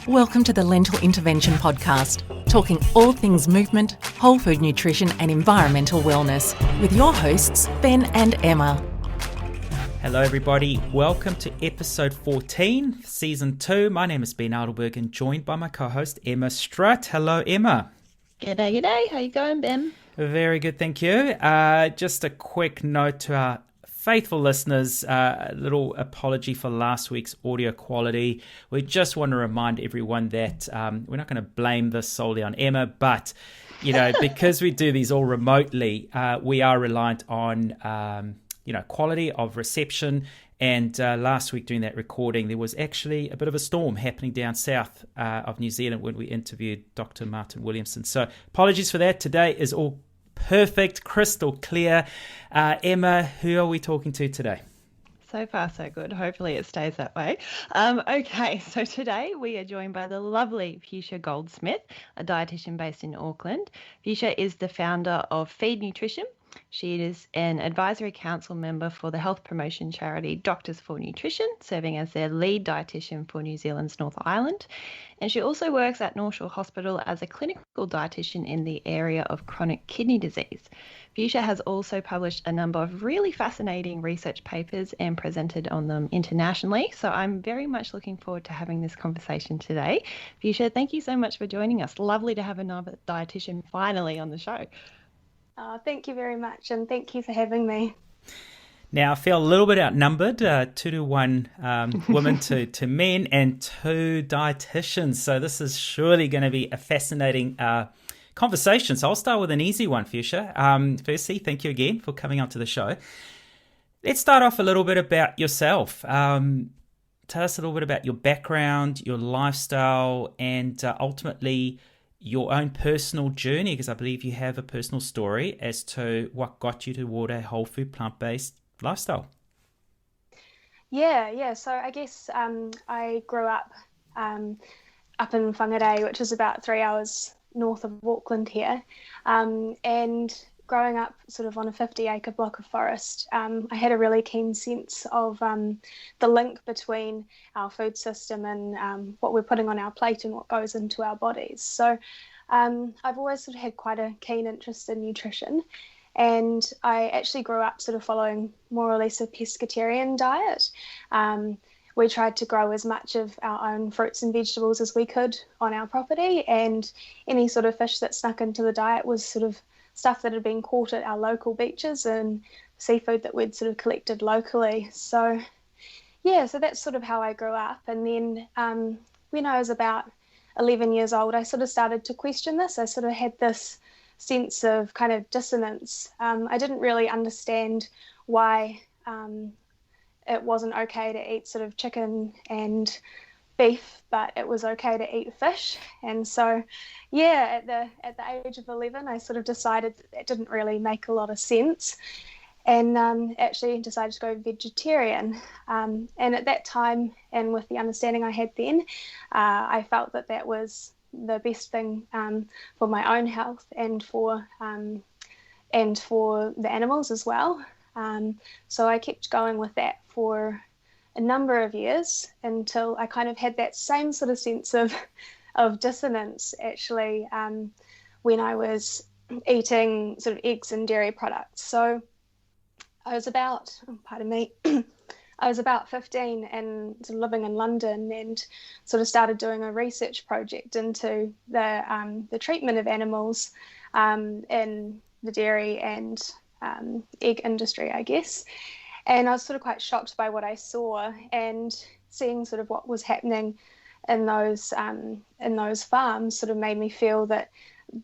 Welcome to the Lentil Intervention Podcast, talking all things movement, whole food nutrition and environmental wellness with your hosts, Ben and Emma. Hello everybody, welcome to episode 14, season 2. My name is Ben Adelberg and joined by my co-host Emma Strutt. Hello Emma. G'day. How you going, Ben? Very good, thank you. Just a quick note to our faithful listeners, a little apology for last week's audio quality. We just want to remind everyone that we're not going to blame this solely on Emma, but because we do these all remotely, we are reliant on quality of reception. And last week during that recording, there was actually a bit of a storm happening down south of New Zealand when we interviewed Dr. Martin Williamson. So apologies for that. Today is all perfect, crystal clear. Emma, who are we talking to today? So far, so good. Hopefully it stays that way. Okay, so today we are joined by the lovely Fuchsia Goldsmith, a dietitian based in Auckland. Fuchsia is the founder of Feed Nutrition. She is an advisory council member for the health promotion charity Doctors for Nutrition, serving as their lead dietitian for New Zealand's North Island. And she also works at North Shore Hospital as a clinical dietitian in the area of chronic kidney disease. Fuchsia has also published a number of really fascinating research papers and presented on them internationally. So I'm very much looking forward to having this conversation today. Fuchsia, thank you so much for joining us. Lovely to have another dietitian finally on the show. Thank you very much, and thank you for having me. Now, I feel a little bit outnumbered, 2-to-1 women to men and 2 dietitians. So this is surely going to be a fascinating conversation. So I'll start with an easy one, Fuchsia. Firstly, thank you again for coming onto the show. Let's start off a little bit about yourself. Tell us a little bit about your background, your lifestyle, and ultimately your own personal journey, because I believe you have a personal story as to what got you toward a whole food, plant-based lifestyle. Yeah. So I guess I grew up in Whangarei, which is about 3 hours north of Auckland here. And growing up sort of on a 50-acre block of forest, I had a really keen sense of the link between our food system and what we're putting on our plate and what goes into our bodies. So I've always sort of had quite a keen interest in nutrition. And I actually grew up sort of following more or less a pescatarian diet. We tried to grow as much of our own fruits and vegetables as we could on our property, and any sort of fish that snuck into the diet was sort of stuff that had been caught at our local beaches and seafood that we'd sort of collected locally. So that's sort of how I grew up. And then when I was about 11 years old, I sort of started to question this. I sort of had this sense of kind of dissonance. I didn't really understand why it wasn't okay to eat sort of chicken and beef, but it was okay to eat fish. And so at the age of 11, I sort of decided that didn't really make a lot of sense, and actually decided to go vegetarian. And at that time, and with the understanding I had then, I felt that was the best thing for my own health and for the animals as well. So I kept going with that for a number of years until I kind of had that same sort of sense of dissonance actually when I was eating sort of eggs and dairy products. So I was about 15 and sort of living in London, and sort of started doing a research project into the treatment of animals in the dairy and egg industry, I guess. And I was sort of quite shocked by what I saw, and seeing sort of what was happening in those farms sort of made me feel that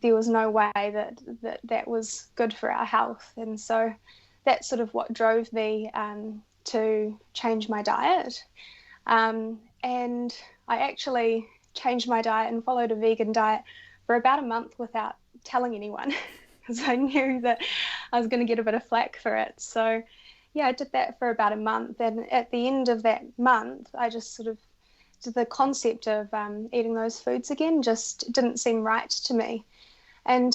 there was no way that was good for our health. And so that's sort of what drove me to change my diet. And I actually changed my diet and followed a vegan diet for about a month without telling anyone, because I knew that I was going to get a bit of flack for it. So I did that for about a month, and at the end of that month, I just sort of, the concept of eating those foods again just didn't seem right to me. And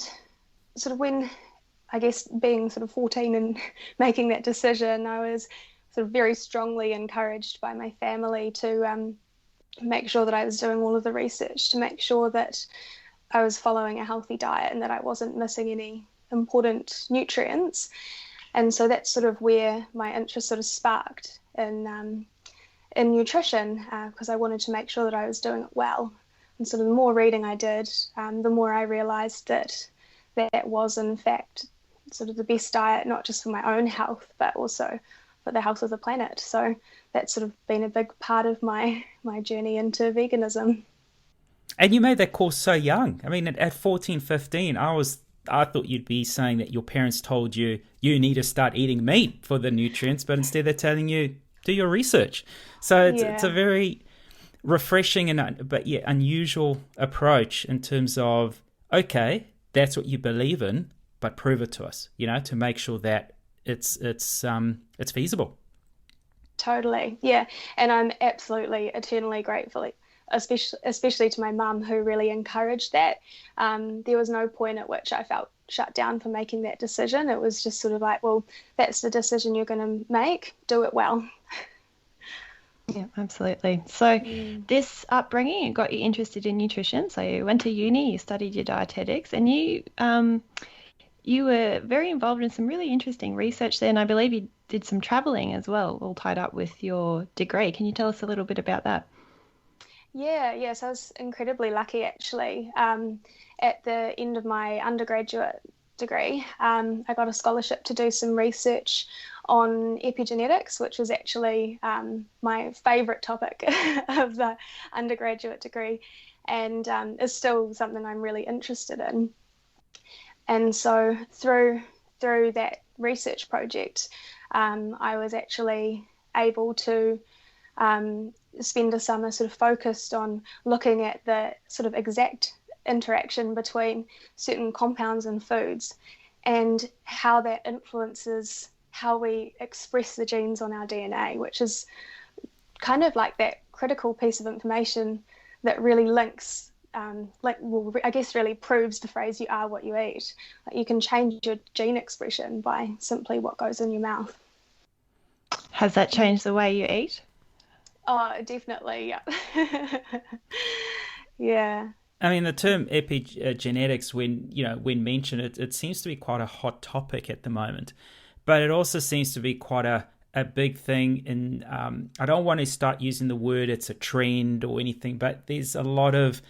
sort of when, I guess, being sort of 14 and making that decision, I was sort of very strongly encouraged by my family to make sure that I was doing all of the research to make sure that I was following a healthy diet and that I wasn't missing any important nutrients. And so that's sort of where my interest sort of sparked in nutrition, because I wanted to make sure that I was doing it well. And sort of the more reading I did, the more I realised that that was in fact sort of the best diet, not just for my own health, but also for the health of the planet. So that's sort of been a big part of my journey into veganism. And you made that call so young. I mean, at 14, 15, I thought you'd be saying that your parents told you need to start eating meat for the nutrients, but instead they're telling you do your research. So it's a very refreshing and but yet unusual approach in terms of, okay, that's what you believe in, but prove it to us, to make sure that it's feasible. Totally, yeah. And I'm absolutely eternally grateful, especially to my mum, who really encouraged that. There was no point at which I felt shut down for making that decision. It was just sort of like, well, that's the decision you're going to make, do it well. Yeah, absolutely. So this upbringing, it got you interested in nutrition. So you went to uni, you studied your dietetics, and you were very involved in some really interesting research there. And I believe you did some traveling as well, all tied up with your degree. Can you tell us a little bit about that? Yeah. So I was incredibly lucky, actually. At the end of my undergraduate degree, I got a scholarship to do some research on epigenetics, which was actually my favourite topic of the undergraduate degree, and is still something I'm really interested in. And so through that research project, I was actually able to spend a summer sort of focused on looking at the sort of exact interaction between certain compounds in foods and how that influences how we express the genes on our DNA, which is kind of like that critical piece of information that really links, I guess really proves the phrase "you are what you eat." Like, you can change your gene expression by simply what goes in your mouth. Has that changed the way you eat? Oh, definitely, yeah. Yeah. I mean, the term epigenetics, when mentioned, it seems to be quite a hot topic at the moment, but it also seems to be quite a big thing. And I don't want to start using the word it's a trend or anything, but there's a lot of,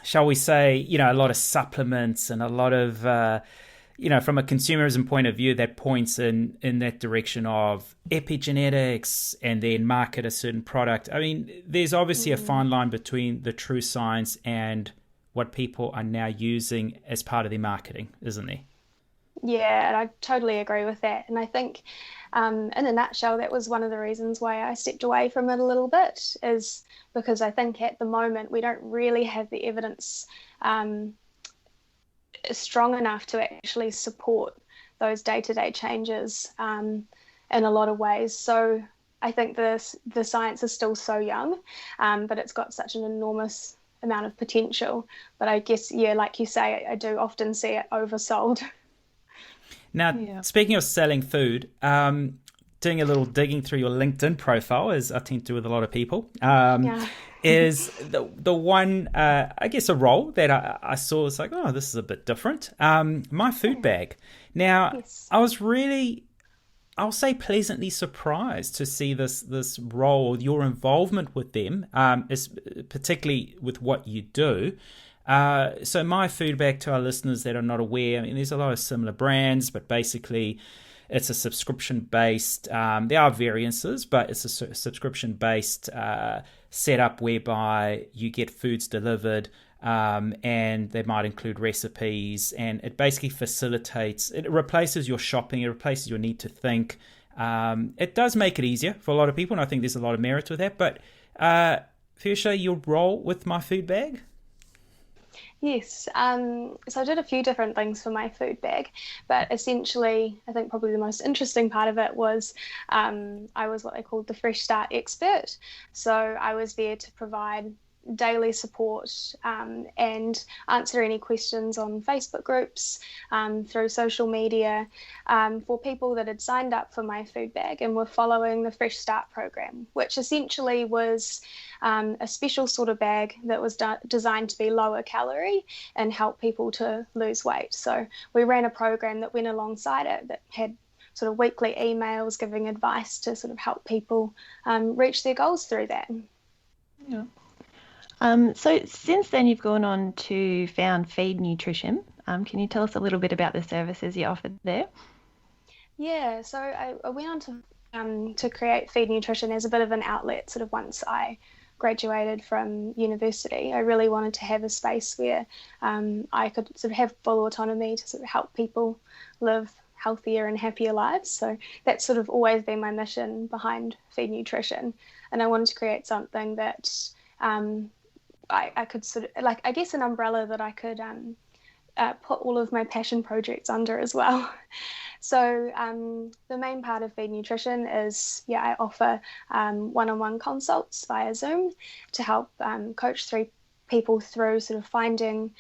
shall we say, a lot of supplements and a lot of, from a consumerism point of view, that points in that direction of epigenetics and then market a certain product. I mean, there's obviously a fine line between the true science and what people are now using as part of their marketing, isn't there? Yeah, and I totally agree with that. And I think, in a nutshell, that was one of the reasons why I stepped away from it a little bit, is because I think at the moment we don't really have the evidence strong enough to actually support those day-to-day changes in a lot of ways. So I think the science is still so young, but it's got such an enormous amount of potential. But I guess, yeah, like you say, I do often see it oversold. Now, Speaking of selling food, doing a little digging through your LinkedIn profile, as I tend to with a lot of people, is the one, I guess, a role that I saw was like, oh, this is a bit different. My food bag. Now, yes. I was really, I'll say, pleasantly surprised to see this role, your involvement with them, particularly with what you do. So my food bag, to our listeners that are not aware, I mean, there's a lot of similar brands, but basically it's a subscription-based, there are variances, but it's a subscription-based setup whereby you get foods delivered, and they might include recipes, and it basically facilitates, it replaces your shopping, it replaces your need to think. It does make it easier for a lot of people, and I think there's a lot of merit with that. But Fuchsia, your role with my food bag? Yes, so I did a few different things for my food bag, but essentially I think probably the most interesting part of it was I was what they called the Fresh Start expert. So I was there to provide daily support and answer any questions on Facebook groups, through social media, for people that had signed up for my food bag and were following the Fresh Start program, which essentially was a special sort of bag that was designed to be lower calorie and help people to lose weight. So we ran a program that went alongside it that had sort of weekly emails giving advice to sort of help people reach their goals through that. Yeah. So since then you've gone on to found Feed Nutrition. Can you tell us a little bit about the services you offered there? Yeah, so I went on to create Feed Nutrition as a bit of an outlet sort of once I graduated from university. I really wanted to have a space where I could sort of have full autonomy to sort of help people live healthier and happier lives. So that's sort of always been my mission behind Feed Nutrition. And I wanted to create something that I could sort of, like, I guess an umbrella that I could put all of my passion projects under as well. So the main part of Feed Nutrition is, I offer one-on-one consults via Zoom to help coach people through sort of finding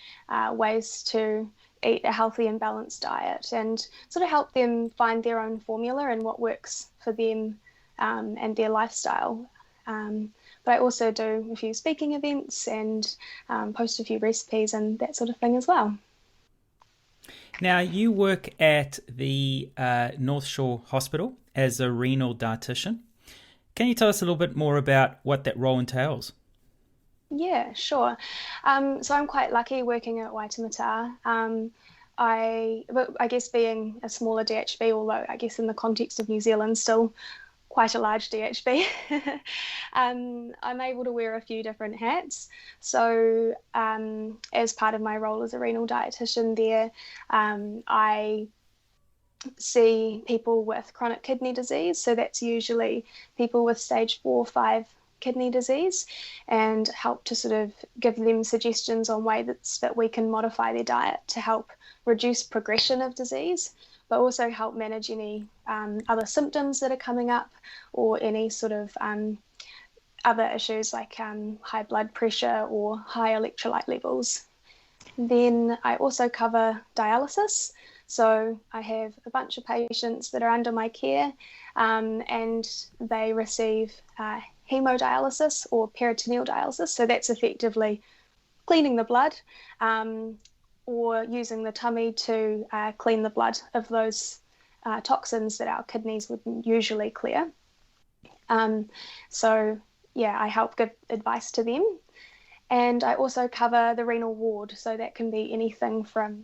ways to eat a healthy and balanced diet and sort of help them find their own formula and what works for them and their lifestyle. But I also do a few speaking events and post a few recipes and that sort of thing as well. Now, you work at the North Shore Hospital as a renal dietitian. Can you tell us a little bit more about what that role entails? Yeah, sure. So I'm quite lucky working at Waitemata. I guess being a smaller DHB, although I guess in the context of New Zealand still quite a large DHB, I'm able to wear a few different hats. So as part of my role as a renal dietitian there, I see people with chronic kidney disease. So that's usually people with stage 4 or 5 kidney disease, and help to sort of give them suggestions on ways that we can modify their diet to help reduce progression of disease, but also help manage any other symptoms that are coming up or any sort of other issues like high blood pressure or high electrolyte levels. Then I also cover dialysis. So I have a bunch of patients that are under my care and they receive hemodialysis or peritoneal dialysis. So that's effectively cleaning the blood or using the tummy to clean the blood of those toxins that our kidneys would usually clear. I help give advice to them. And I also cover the renal ward. So that can be anything from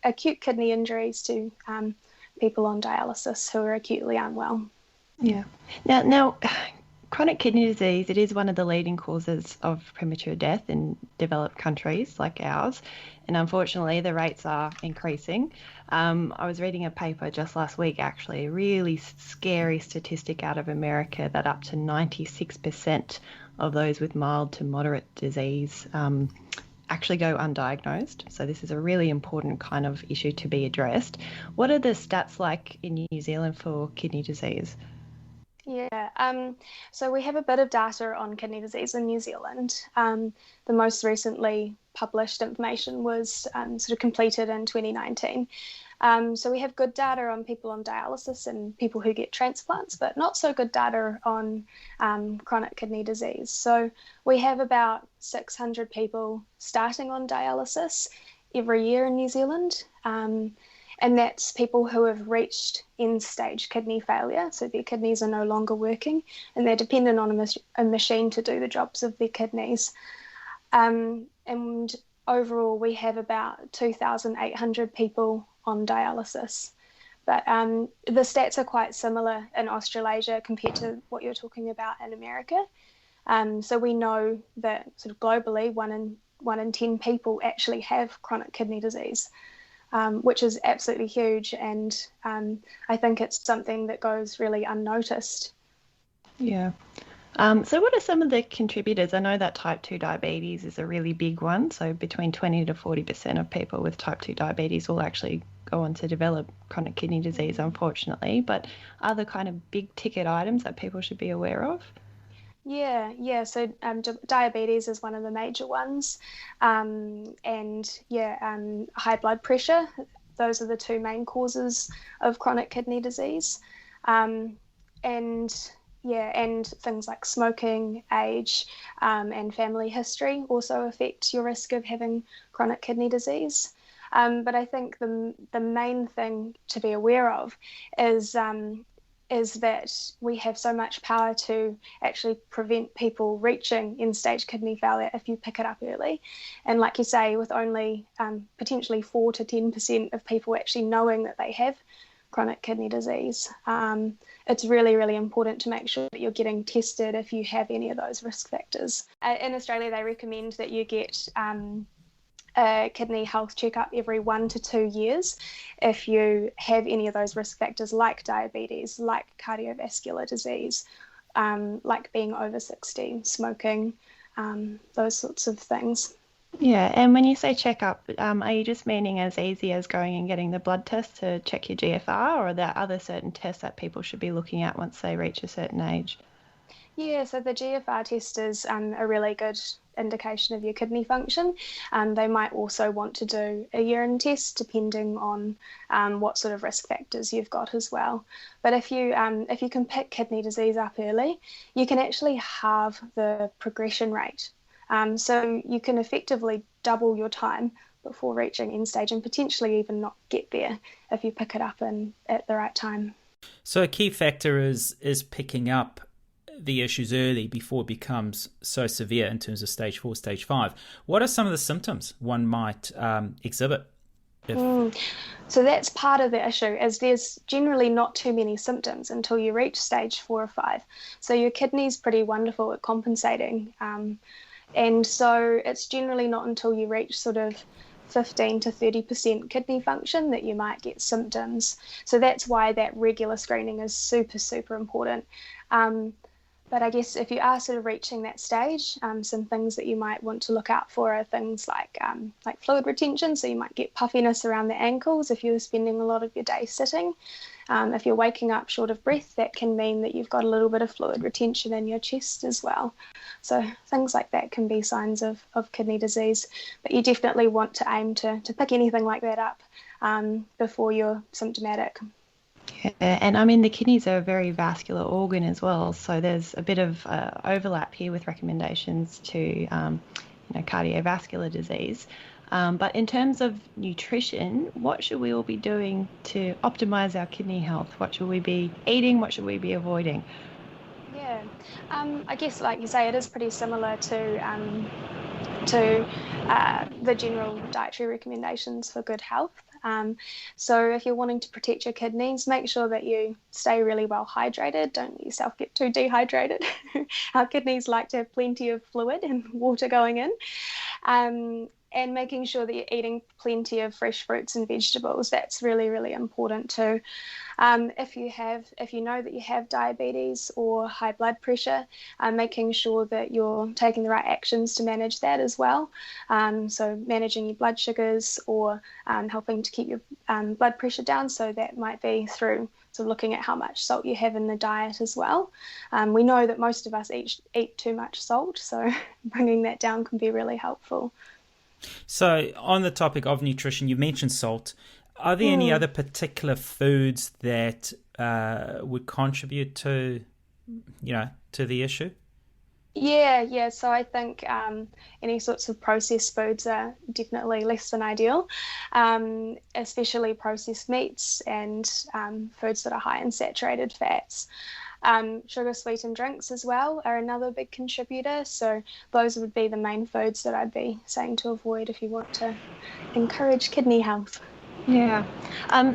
acute kidney injuries to people on dialysis who are acutely unwell. Yeah. Now, chronic kidney disease, it is one of the leading causes of premature death in developed countries like ours. And unfortunately, the rates are increasing. I was reading a paper just last week, actually, a really scary statistic out of America that up to 96% of those with mild to moderate disease actually go undiagnosed. So this is a really important kind of issue to be addressed. What are the stats like in New Zealand for kidney disease? Yeah, so we have a bit of data on kidney disease in New Zealand. The most recently published information was sort of completed in 2019. So we have good data on people on dialysis and people who get transplants, but not so good data on chronic kidney disease. So we have about 600 people starting on dialysis every year in New Zealand. And that's people who have reached end-stage kidney failure, so their kidneys are no longer working, and they're dependent on a machine to do the jobs of their kidneys. And overall, we have about 2,800 people on dialysis. But the stats are quite similar in Australasia compared to what you're talking about in America. So we know that sort of globally, one in 10 people actually have chronic kidney disease. Which is absolutely huge, and I think it's something that goes really unnoticed. Yeah. So what are some of the contributors? I know that type 2 diabetes is a really big one. So between 20 to 40% of people with type 2 diabetes will actually go on to develop chronic kidney disease, unfortunately. But are there kind of big ticket items that people should be aware of? Yeah. So diabetes is one of the major ones, and high blood pressure. Those are the two main causes of chronic kidney disease, um, and and things like smoking, age, and family history also affect your risk of having chronic kidney disease. But I think the main thing to be aware of is is that we have so much power to actually prevent people reaching end-stage kidney failure if you pick it up early. And like you say, with only potentially 4 to 10% of people actually knowing that they have chronic kidney disease, it's really, really important to make sure that you're getting tested if you have any of those risk factors. In Australia, they recommend that you get a kidney health checkup every 1 to 2 years if you have any of those risk factors like diabetes, like cardiovascular disease, like being over 60, smoking, those sorts of things. Yeah, and when you say checkup, are you just meaning as easy as going and getting the blood test to check your GFR, or are there other certain tests that people should be looking at once they reach a certain age? Yeah, so the GFR test is a really good indication of your kidney function. They might also want to do a urine test depending on what sort of risk factors you've got as well. But if you can pick kidney disease up early, you can actually halve the progression rate. So you can effectively double your time before reaching end stage and potentially even not get there if you pick it up at the right time. So a key factor is picking up the issues early before it becomes so severe in terms of stage 4, stage 5. What are some of the symptoms one might exhibit? So that's part of the issue, is there's generally not too many symptoms until you reach stage 4 or 5. So your kidney's pretty wonderful at compensating. And so it's generally not until you reach sort of 15 to 30% kidney function that you might get symptoms. So that's why that regular screening is super, super important. But I guess if you are sort of reaching that stage, some things that you might want to look out for are things like fluid retention. So you might get puffiness around the ankles if you're spending a lot of your day sitting. If you're waking up short of breath, that can mean that you've got a little bit of fluid retention in your chest as well. So things like that can be signs of kidney disease. But you definitely want to aim to pick anything like that up before you're symptomatic. Yeah, and I mean, the kidneys are a very vascular organ as well, so there's a bit of overlap here with recommendations to cardiovascular disease. But in terms of nutrition, what should we all be doing to optimize our kidney health? What should we be eating? What should we be avoiding? Yeah, I guess, like you say, it is pretty similar to the general dietary recommendations for good health. So if you're wanting to protect your kidneys, make sure that you stay really well hydrated. Don't let yourself get too dehydrated. Our kidneys like to have plenty of fluid and water going in. And making sure that you're eating plenty of fresh fruits and vegetables. That's really, really important too. If you know that you have diabetes or high blood pressure, making sure that you're taking the right actions to manage that as well. So managing your blood sugars or helping to keep your blood pressure down. So that might be through sort of looking at how much salt you have in the diet as well. We know that most of us eat too much salt, so bringing that down can be really helpful. So on the topic of nutrition, you mentioned salt. Are there any other particular foods that would contribute to the issue? Yeah. So I think any sorts of processed foods are definitely less than ideal, especially processed meats and foods that are high in saturated fats. Sugar sweetened drinks as well are another big contributor. So those would be the main foods that I'd be saying to avoid if you want to encourage kidney health. Yeah.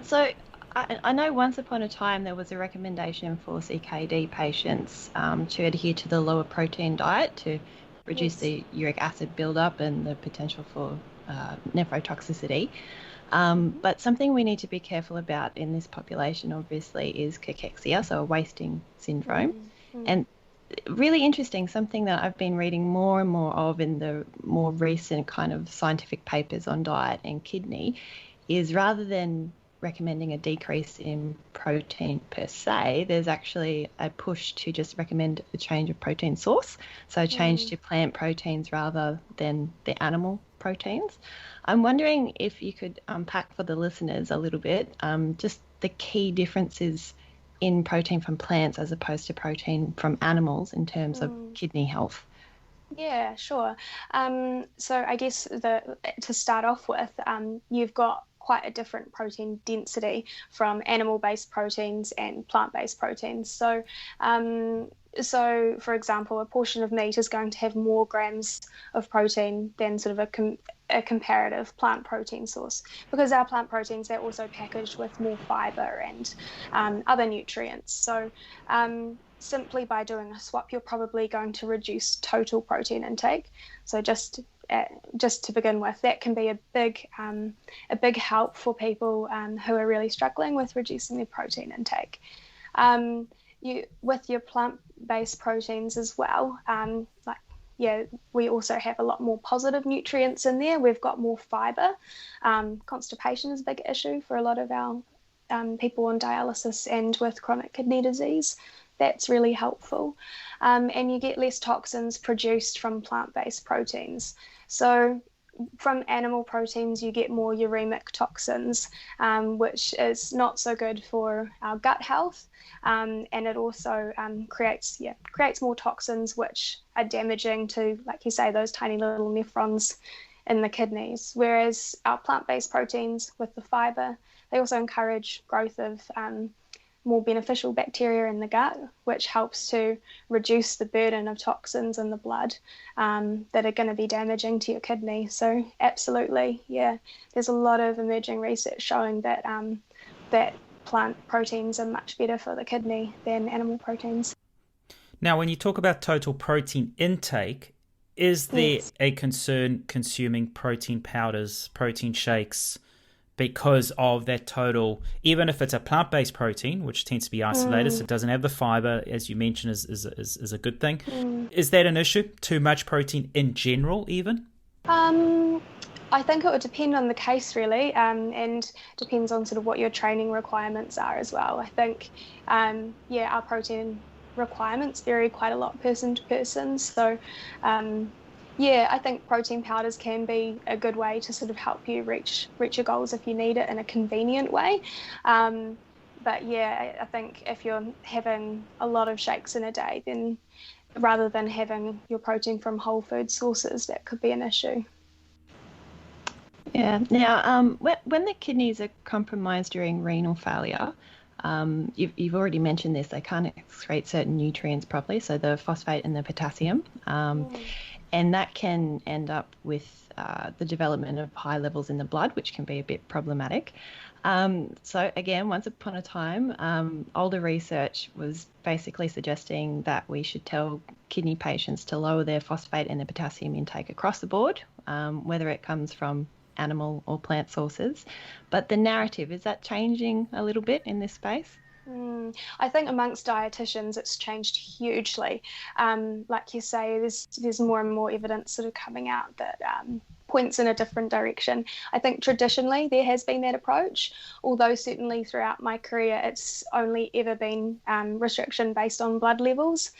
So I know once upon a time there was a recommendation for CKD patients to adhere to the lower protein diet to reduce the uric acid buildup and the potential for nephrotoxicity. But something we need to be careful about in this population, obviously, is cachexia, so a wasting syndrome. And really interesting, something that I've been reading more and more of in the more recent kind of scientific papers on diet and kidney is rather than recommending a decrease in protein per se. There's actually a push to just recommend a change of protein source, so change to plant proteins rather than the animal proteins. I'm wondering if you could unpack for the listeners a little bit just the key differences in protein from plants as opposed to protein from animals in terms of kidney health. Yeah, sure. So I guess to start off with, you've got quite a different protein density from animal-based proteins and plant-based proteins. So, for example, a portion of meat is going to have more grams of protein than sort of a comparative plant protein source, because our plant proteins, they're also packaged with more fiber and other nutrients. So simply by doing a swap, you're probably going to reduce total protein intake. So just to begin with, that can be a big help for people who are really struggling with reducing their protein intake. With your plant-based proteins as well, we also have a lot more positive nutrients in there. We've got more fiber. Constipation is a big issue for a lot of our people on dialysis and with chronic kidney disease. That's really helpful. And you get less toxins produced from plant-based proteins. So from animal proteins, you get more uremic toxins, which is not so good for our gut health. And it also creates more toxins, which are damaging to, like you say, those tiny little nephrons in the kidneys. Whereas our plant-based proteins with the fiber, they also encourage growth of more beneficial bacteria in the gut, which helps to reduce the burden of toxins in the blood that are going to be damaging to your kidney. So absolutely, yeah, there's a lot of emerging research showing that that plant proteins are much better for the kidney than animal proteins. Now, when you talk about total protein intake, is there a concern consuming protein powders, protein shakes, because of that total, even if it's a plant-based protein, which tends to be isolated, so it doesn't have the fiber, as you mentioned, is a good thing. Is that an issue? Too much protein in general, even? I think it would depend on the case, really, and depends on sort of what your training requirements are as well. I think, our protein requirements vary quite a lot person to person. So, I think protein powders can be a good way to sort of help you reach your goals if you need it in a convenient way. But I think if you're having a lot of shakes in a day, then rather than having your protein from whole food sources, that could be an issue. Yeah. Now, when the kidneys are compromised during renal failure, you've already mentioned this, they can't excrete certain nutrients properly, so the phosphate and the potassium. And that can end up with the development of high levels in the blood, which can be a bit problematic. So again, once upon a time, older research was basically suggesting that we should tell kidney patients to lower their phosphate and their potassium intake across the board, whether it comes from animal or plant sources. But the narrative, is that changing a little bit in this space? I think amongst dietitians, it's changed hugely. Like you say, there's more and more evidence sort of coming out that points in a different direction. I think traditionally there has been that approach, although certainly throughout my career, it's only ever been restriction based on blood levels.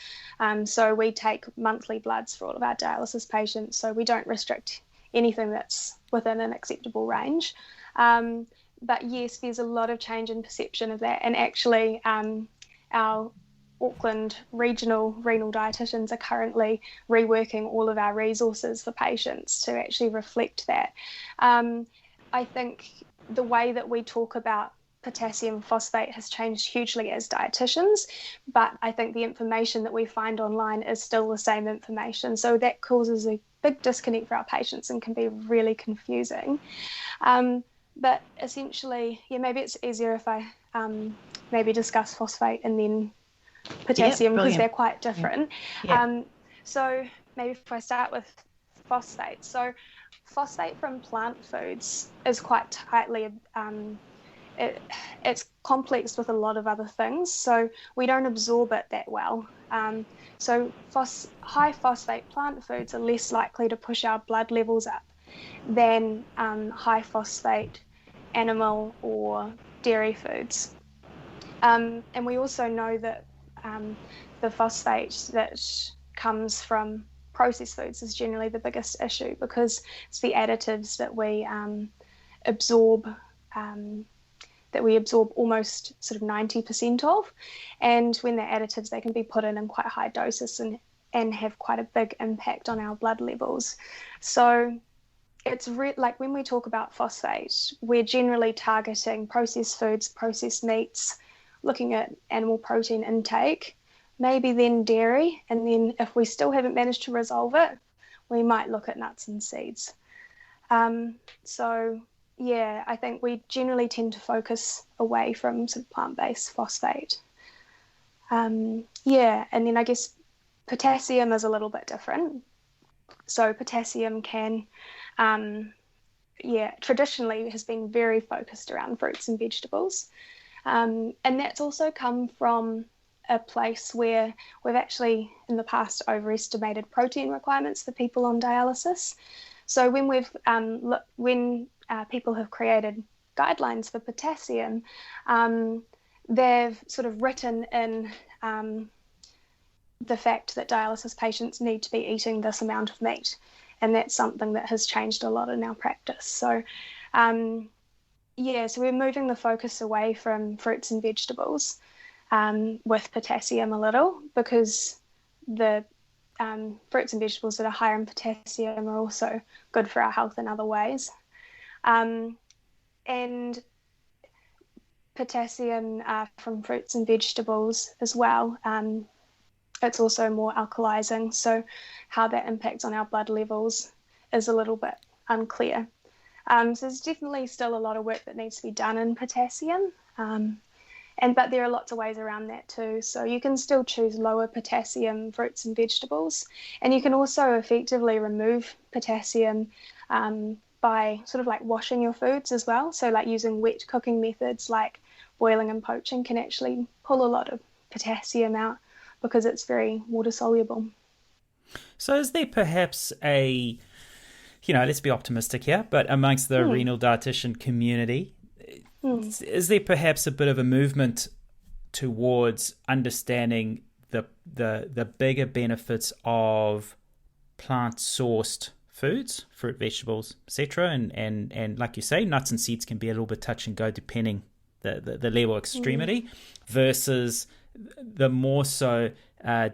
So we take monthly bloods for all of our dialysis patients, so we don't restrict anything that's within an acceptable range. But yes, there's a lot of change in perception of that. And actually, our Auckland regional renal dietitians are currently reworking all of our resources for patients to actually reflect that. I think the way that we talk about potassium phosphate has changed hugely as dietitians, but I think the information that we find online is still the same information. So that causes a big disconnect for our patients and can be really confusing. But essentially, maybe it's easier if I maybe discuss phosphate and then potassium, because they're quite different. So maybe if I start with phosphate. So phosphate from plant foods is quite tightly, it's complex with a lot of other things, so we don't absorb it that well. So high phosphate plant foods are less likely to push our blood levels up than high phosphate animal or dairy foods. And we also know that the phosphate that comes from processed foods is generally the biggest issue, because it's the additives that we absorb almost sort of 90% of. And when they're additives, they can be put in quite high doses and have quite a big impact on our blood levels. So it's like when we talk about phosphate, we're generally targeting processed foods, processed meats, looking at animal protein intake, maybe then dairy, and then if we still haven't managed to resolve it, we might look at nuts and seeds. So yeah, I think we generally tend to focus away from sort of plant-based phosphate. And then I guess potassium is a little bit different. So potassium can, traditionally has been very focused around fruits and vegetables. And that's also come from a place where we've actually in the past overestimated protein requirements for people on dialysis. So when people have created guidelines for potassium, they've sort of written in the fact that dialysis patients need to be eating this amount of meat, and that's something that has changed a lot in our practice. So so we're moving the focus away from fruits and vegetables with potassium a little, because the fruits and vegetables that are higher in potassium are also good for our health in other ways. And potassium from fruits and vegetables as well, it's also more alkalizing, so how that impacts on our blood levels is a little bit unclear. So there's definitely still a lot of work that needs to be done in potassium, but there are lots of ways around that too. So you can still choose lower potassium fruits and vegetables, and you can also effectively remove potassium by sort of like washing your foods as well. So like using wet cooking methods like boiling and poaching can actually pull a lot of potassium out because it's very water soluble. So is there perhaps let's be optimistic here, but amongst the renal dietitian community, is there perhaps a bit of a movement towards understanding the bigger benefits of plant-sourced foods, fruit, vegetables, etc., and like you say, nuts and seeds can be a little bit touch and go depending the level of extremity, versus the more so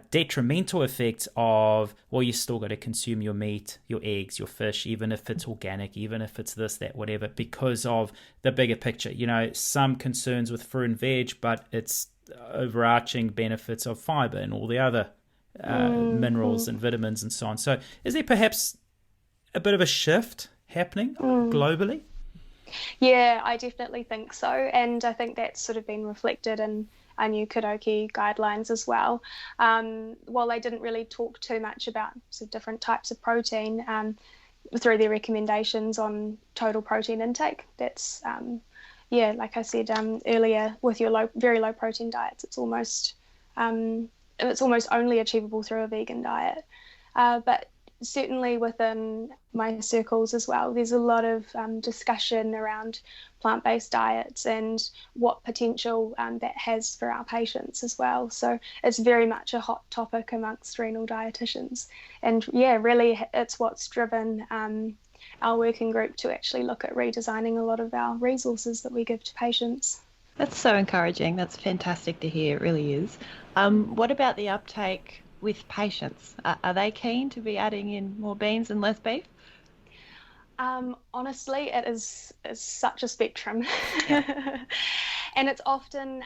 detrimental effects of, well, you still got to consume your meat, your eggs, your fish, even if it's organic, even if it's this, that, whatever, because of the bigger picture. Some concerns with fruit and veg, but it's overarching benefits of fiber and all the other minerals and vitamins and so on. So is there perhaps a bit of a shift happening globally? Yeah, I definitely think so. And I think that's sort of been reflected in our new Kudoki guidelines as well. While they didn't really talk too much about sort of different types of protein through their recommendations on total protein intake, that's, like I said earlier, with your very low protein diets, it's almost only achievable through a vegan diet. But certainly within my circles as well, there's a lot of discussion around plant-based diets and what potential that has for our patients as well. So it's very much a hot topic amongst renal dietitians. And really it's what's driven our working group to actually look at redesigning a lot of our resources that we give to patients. That's so encouraging. That's fantastic to hear. It really is. What about the uptake with patients? Are they keen to be adding in more beans and less beef? Honestly, it is such a spectrum. And it's often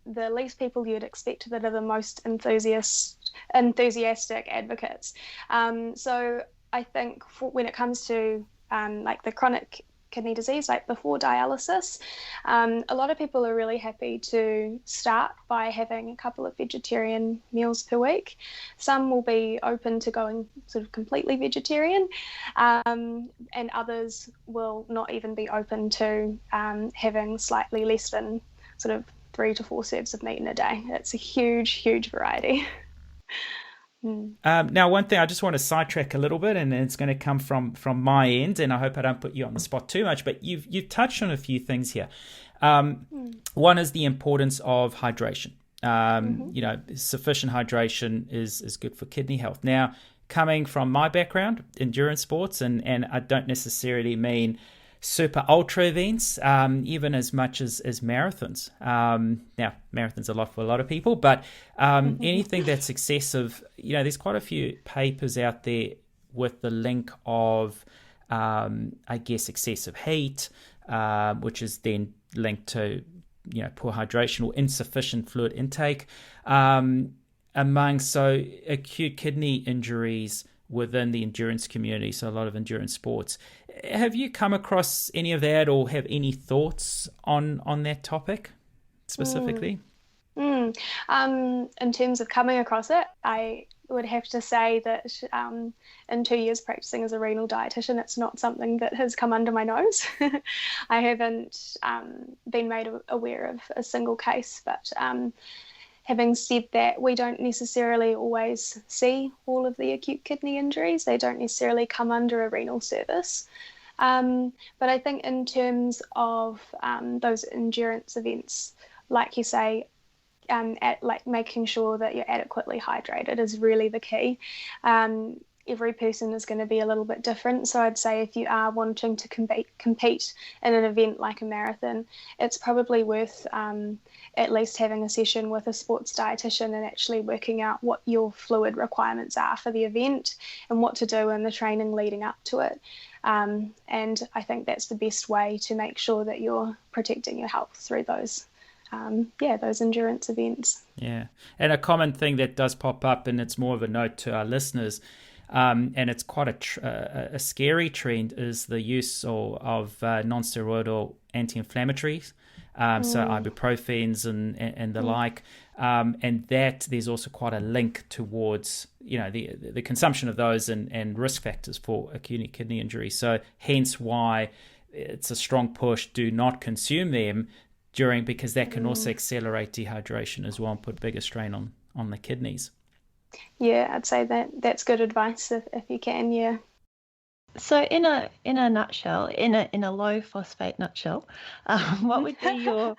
the least people you'd expect that are the most enthusiastic advocates. So I think when it comes to like the chronic kidney disease, like before dialysis, a lot of people are really happy to start by having a couple of vegetarian meals per week. Some will be open to going sort of completely vegetarian, and others will not even be open to having slightly less than sort of 3 to 4 serves of meat in a day. It's a huge variety. Now, one thing I just want to sidetrack a little bit, and it's going to come from my end, and I hope I don't put you on the spot too much, but you've touched on a few things here. One is the importance of hydration. Sufficient hydration is good for kidney health. Now, coming from my background, endurance sports, and I don't necessarily mean super ultra events, even as much as marathons. Now, marathons are a lot for a lot of people, but anything that's excessive, there's quite a few papers out there with the link of, excessive heat, which is then linked to, poor hydration or insufficient fluid intake, among acute kidney injuries within the endurance community, so a lot of endurance sports. Have you come across any of that, or have any thoughts on that topic specifically? In terms of coming across it, I would have to say that in 2 years practicing as a renal dietitian, it's not something that has come under my nose. I haven't been made aware of a single case, but having said that, we don't necessarily always see all of the acute kidney injuries. They don't necessarily come under a renal service. But I think in terms of those endurance events, like you say, making sure that you're adequately hydrated is really the key. Every person is going to be a little bit different. So I'd say if you are wanting to compete in an event like a marathon, it's probably worth at least having a session with a sports dietitian and actually working out what your fluid requirements are for the event and what to do in the training leading up to it. And I think that's the best way to make sure that you're protecting your health through those those endurance events. Yeah. And a common thing that does pop up, and it's more of a note to our listeners, and it's quite a scary trend, is the use of non-steroidal anti-inflammatories, so ibuprofens and the like, and that there's also quite a link towards the consumption of those and risk factors for acute kidney injury. So hence why it's a strong push: do not consume them because that can also accelerate dehydration as well and put bigger strain on the kidneys. Yeah, I'd say that's good advice if you can, yeah. So in a nutshell, in a low phosphate nutshell, what would be your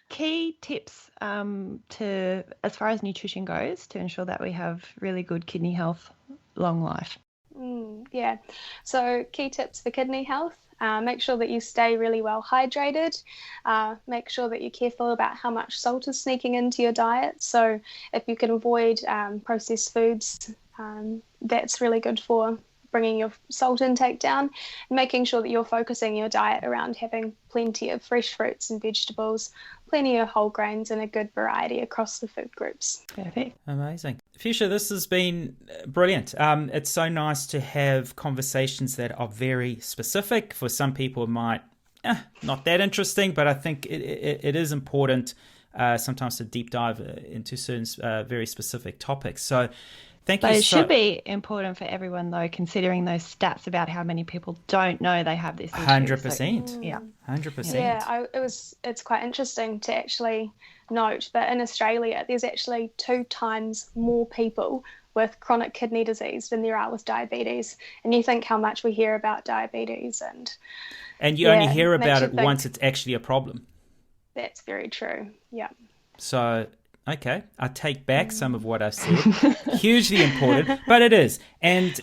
key tips to, as far as nutrition goes, to ensure that we have really good kidney health, long life? Yeah, so key tips for kidney health. Make sure that you stay really well hydrated. Make sure that you're careful about how much salt is sneaking into your diet. So if you can avoid processed foods, that's really good for bringing your salt intake down. Making sure that you're focusing your diet around having plenty of fresh fruits and vegetables, plenty of whole grains, and a good variety across the food groups. Perfect. Amazing. Fuchsia, this has been brilliant. It's so nice to have conversations that are very specific. For some people, it might not that interesting, but I think it is important sometimes to deep dive into certain very specific topics. So thank you. But it should be important for everyone, though, considering those stats about how many people don't know they have this issue. 100%. So, yeah. 100%. Yeah, it's quite interesting to actually note that in Australia, there's actually 2 times more people with chronic kidney disease than there are with diabetes. And you think how much we hear about diabetes and you only hear about it once it's actually a problem. That's very true. Yeah. So, okay, I take back some of what I've said. Hugely important, but it is. And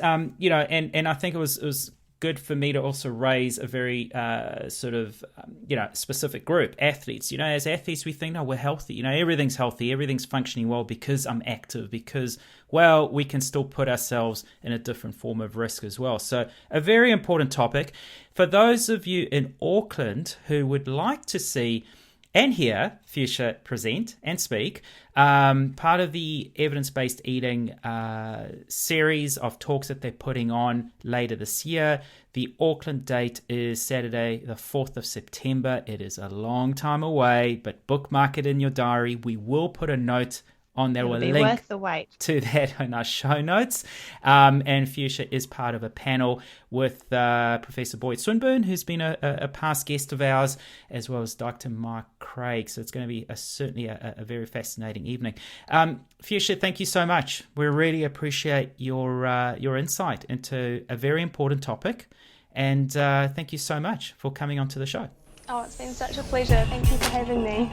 I think it was good for me to also raise a very specific group, athletes. As athletes, we think, no, we're healthy. Everything's healthy, everything's functioning well because I'm active, because, well, we can still put ourselves in a different form of risk as well. So a very important topic. For those of you in Auckland who would like to see and hear Fuchsia present and speak, part of the evidence-based eating series of talks that they're putting on later this year. The Auckland date is Saturday, the 4th of September. It is a long time away, but bookmark it in your diary. We will put a note on there. It'll We'll be link worth the wait to that in our show notes. And Fuchsia is part of a panel with Professor Boyd Swinburne, who's been a past guest of ours, as well as Dr. Mark Craig. So it's going to be certainly a very fascinating evening. Fuchsia, thank you so much. We really appreciate your insight into a very important topic. And thank you so much for coming onto the show. Oh, it's been such a pleasure. Thank you for having me.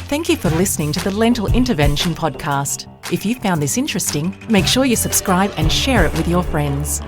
Thank you for listening to the Lentil Intervention Podcast. If you found this interesting, make sure you subscribe and share it with your friends.